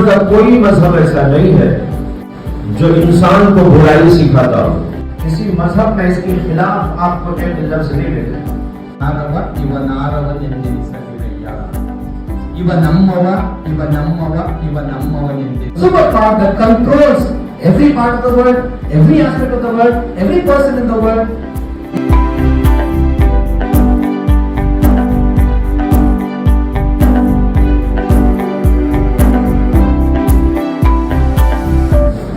का कोई मजहब ऐसा नहीं है जो इंसान को बुराई सिखाता हो। किसी मजहब में इसके खिलाफ आपको एक लफ्ज नहीं मिलेगा। Super power that controls every part of the world, every aspect of the world, every person in the world.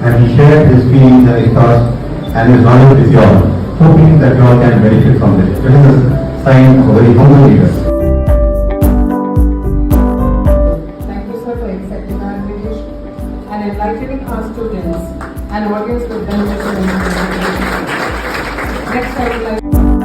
And he shared his feelings and his thoughts and his knowledge with you all, hoping that you all can benefit from this. It is a sign of a very humble leader. Thank you, sir, for accepting our invitation and enlightening our students and audience with benefits of education. Next, I would like